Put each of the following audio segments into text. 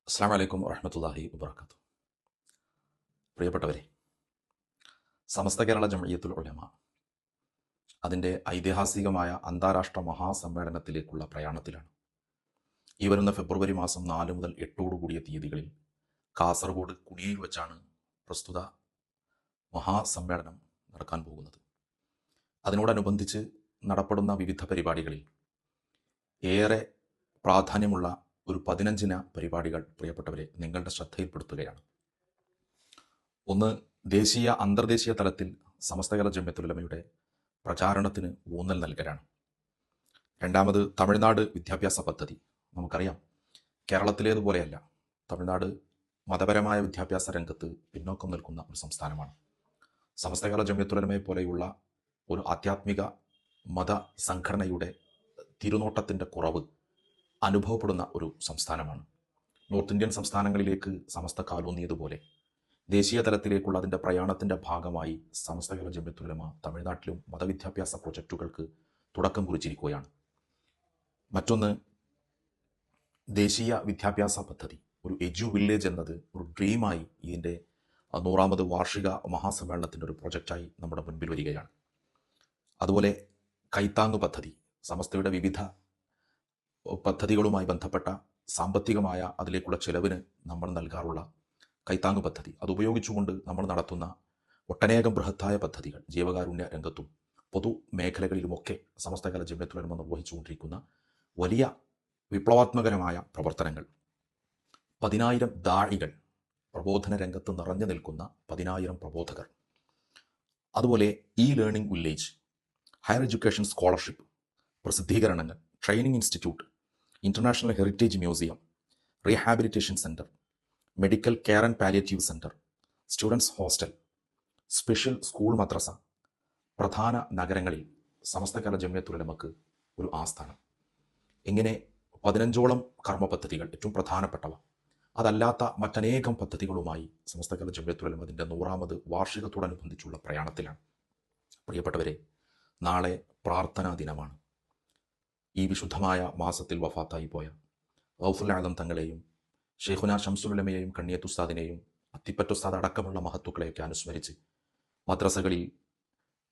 അസ്സാം വലൈക്കും വറഹമത്തല്ലാഹി വബർക്കാത്തു. പ്രിയപ്പെട്ടവരെ, സമസ്ത കേരള ജംഇയ്യത്തുൽ ഉലമ അതിൻ്റെ ഐതിഹാസികമായ അന്താരാഷ്ട്ര മഹാസമ്മേളനത്തിലേക്കുള്ള പ്രയാണത്തിലാണ്. ഈ വരുന്ന ഫെബ്രുവരി മാസം 4 മുതൽ 8 കൂടിയ തീയതികളിൽ കാസർഗോഡ് കുണിയിൽ വെച്ചാണ് പ്രസ്തുത മഹാസമ്മേളനം നടക്കാൻ പോകുന്നത്. അതിനോടനുബന്ധിച്ച് നടപ്പെടുന്ന വിവിധ പരിപാടികളിൽ ഏറെ പ്രാധാന്യമുള്ള ഒരു 15 പരിപാടികൾ പ്രിയപ്പെട്ടവരെ നിങ്ങളുടെ ശ്രദ്ധയിൽപ്പെടുത്തുകയാണ്. ഒന്ന്, ദേശീയ അന്തർദേശീയ തലത്തിൽ സമസ്ത കേരള ജംഇയ്യത്തുൽ ഉലമയുടെ പ്രചാരണത്തിന് ഊന്നൽ നൽകലാണ്. രണ്ടാമത്, തമിഴ്നാട് വിദ്യാഭ്യാസ പദ്ധതി. നമുക്കറിയാം, കേരളത്തിലേതുപോലെയല്ല, തമിഴ്നാട് മതപരമായ വിദ്യാഭ്യാസ രംഗത്ത് പിന്നോക്കം നിൽക്കുന്ന ഒരു സംസ്ഥാനമാണ്. സമസ്ത കേരള ജംഇയ്യത്തുൽ ഉലമയെ പോലെയുള്ള ഒരു ആധ്യാത്മിക മത സംഘടനയുടെ തിരുനോട്ടത്തിൻ്റെ കുറവ് അനുഭവപ്പെടുന്ന ഒരു സംസ്ഥാനമാണ്. നോർത്ത് ഇന്ത്യൻ സംസ്ഥാനങ്ങളിലേക്ക് സമസ്ത കാലൂന്നിയതുപോലെ ദേശീയ തലത്തിലേക്കുള്ള അതിൻ്റെ പ്രയാണത്തിൻ്റെ ഭാഗമായി സമസ്ത കേരള ജംഇയ്യത്തുൽ ഉലമ തമിഴ്നാട്ടിലും മതവിദ്യാഭ്യാസ പ്രൊജക്റ്റുകൾക്ക് തുടക്കം കുറിച്ചിരിക്കുകയാണ്. മറ്റൊന്ന്, ദേശീയ വിദ്യാഭ്യാസ പദ്ധതി, ഒരു എഡ്യു വില്ലേജ് എന്നത് ഒരു ഡ്രീമായി ഇതിൻ്റെ 100ാമത് വാർഷിക മഹാസമ്മേളനത്തിൻ്റെ ഒരു പ്രൊജക്റ്റായി നമ്മുടെ മുൻപിൽ വരികയാണ്. അതുപോലെ കൈത്താങ് പദ്ധതി, സമസ്തയുടെ വിവിധ പദ്ധതികളുമായി ബന്ധപ്പെട്ട സാമ്പത്തികമായ അതിലേക്കുള്ള ചെലവിന് നമ്മൾ നൽകാറുള്ള കൈത്താങ് പദ്ധതി, അതുപയോഗിച്ചുകൊണ്ട് നമ്മൾ നടത്തുന്ന ഒട്ടനേകം ബൃഹത്തായ പദ്ധതികൾ ജീവകാരുണ്യ രംഗത്തും പൊതു മേഖലകളിലുമൊക്കെ സമസ്ത കേരള ജംഇയ്യത്തുൽ ഉലമ നിർവഹിച്ചുകൊണ്ടിരിക്കുന്ന വലിയ വിപ്ലവാത്മകരമായ പ്രവർത്തനങ്ങൾ, 10,000 ദാഴികൾ, പ്രബോധന രംഗത്ത് നിറഞ്ഞു നിൽക്കുന്ന 10,000 പ്രബോധകർ, അതുപോലെ learning village, higher education scholarship, പ്രസിദ്ധീകരണങ്ങൾ, training institute, international heritage museum, rehabilitation centre, medical care and palliative centre, students hostel, special school മദ്രസ, പ്രധാന നഗരങ്ങളിൽ സമസ്ത കേരള ജംഇയ്യത്തുൽ ഉലമക്ക് ഒരു ആസ്ഥാനം. ഇങ്ങനെ 15ഓളം കർമ്മ പദ്ധതികൾ, ഏറ്റവും പ്രധാനപ്പെട്ടവ. അതല്ലാത്ത മറ്റനേകം പദ്ധതികളുമായി സമസ്ത കേരള ജംഇയ്യത്തുൽ ഉലമ അതിൻ്റെ 100ാമത് വാർഷികത്തോടനുബന്ധിച്ചുള്ള പ്രയാണത്തിലാണ്. പ്രിയപ്പെട്ടവരെ, നാളെ പ്രാർത്ഥനാ ദിനമാണ്. ഈ വിശുദ്ധമായ മാസത്തിൽ വഫാത്തായി പോയ ഗൗസുൽ ആദം തങ്ങളെയും ഷെയ്ഖുന ശംസുൽ ഉലമയെയും കണ്ണിയത്ത് ഉസ്താദിനെയും അത്തിപ്പറ്റ ഉസ്താദ് അടക്കമുള്ള മഹത്തുക്കളെയൊക്കെ അനുസ്മരിച്ച് മദ്രസകളിൽ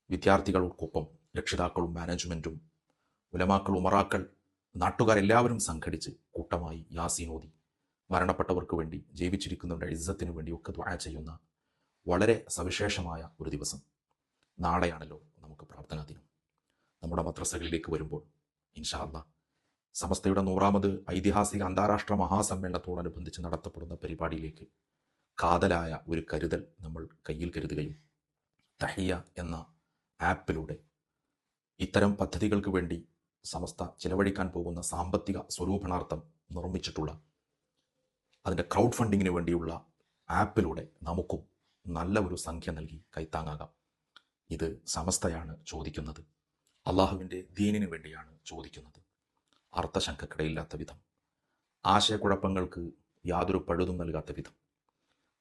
വിദ്യാർത്ഥികൾക്കൊപ്പം രക്ഷിതാക്കളും മാനേജ്മെൻറ്റും ഉലമാക്കൾ, ഉമറാക്കൾ, നാട്ടുകാരെല്ലാവരും സംഘടിച്ച് കൂട്ടമായി യാസീൻ ഓതി മരണപ്പെട്ടവർക്ക് വേണ്ടി, ജീവിച്ചിരിക്കുന്നവരുടെ ഇസ്സത്തിനു വേണ്ടിയൊക്കെ ദുആ ചെയ്യുന്ന വളരെ സവിശേഷമായ ഒരു ദിവസം നാളെയാണല്ലോ നമുക്ക് പ്രാർത്ഥനാ ദിനം. നമ്മുടെ മദ്രസകളിലേക്ക് വരുമ്പോൾ ഇൻഷാ അല്ലാഹ് സമസ്തയുടെ 100ാമത് ഐതിഹാസിക അന്താരാഷ്ട്ര മഹാസമ്മേളനത്തോടനുബന്ധിച്ച് നടത്തപ്പെടുന്ന പരിപാടിയിലേക്ക് കാതലായ ഒരു കരുതൽ നമ്മൾ കയ്യിൽ കരുതുകയും തഹിയ എന്ന ആപ്പിലൂടെ ഇത്തരം പദ്ധതികൾക്ക് വേണ്ടി സമസ്ത ചിലവഴിക്കാൻ പോകുന്ന സാമ്പത്തിക സ്വരൂപണാർത്ഥം നിർമ്മിച്ചിട്ടുള്ള അതിൻ്റെ ക്രൗഡ് ഫണ്ടിങ്ങിന് വേണ്ടിയുള്ള ആപ്പിലൂടെ നമുക്കും നല്ല ഒരു സംഖ്യ നൽകി കൈത്താങ്ങാകാം. ഇത് സമസ്തയാണ് ചോദിക്കുന്നത്, അള്ളാഹുവിൻ്റെ ദീനിന് വേണ്ടിയാണ് ചോദിക്കുന്നത്. അർത്ഥശങ്കക്കിടയില്ലാത്ത വിധം, ആശയക്കുഴപ്പങ്ങൾക്ക് യാതൊരു പഴുതും നൽകാത്ത വിധം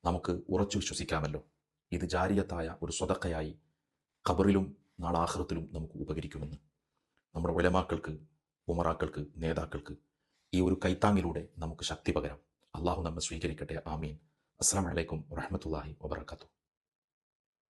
നമുക്ക് ഉറച്ചു വിശ്വസിക്കാമല്ലോ, ഇത് ജാരിയത്തായ ഒരു സ്വതക്കയായി ഖബറിലും നാളെ ആഖിറത്തിലും നമുക്ക് ഉപകരിക്കുമെന്ന്. നമ്മുടെ ഉലമാക്കൾക്ക്, ഉമറാക്കൾക്ക്, നേതാക്കൾക്ക് ഈ ഒരു കൈത്താങ്ങിലൂടെ നമുക്ക് ശക്തി പകരാം. അള്ളാഹു നമ്മെ സ്വീകരിക്കട്ടെ. ആമീൻ. അസ്സലാമു അലൈക്കും വറഹ്മത്തുള്ളാഹി വബറകാതുഹു.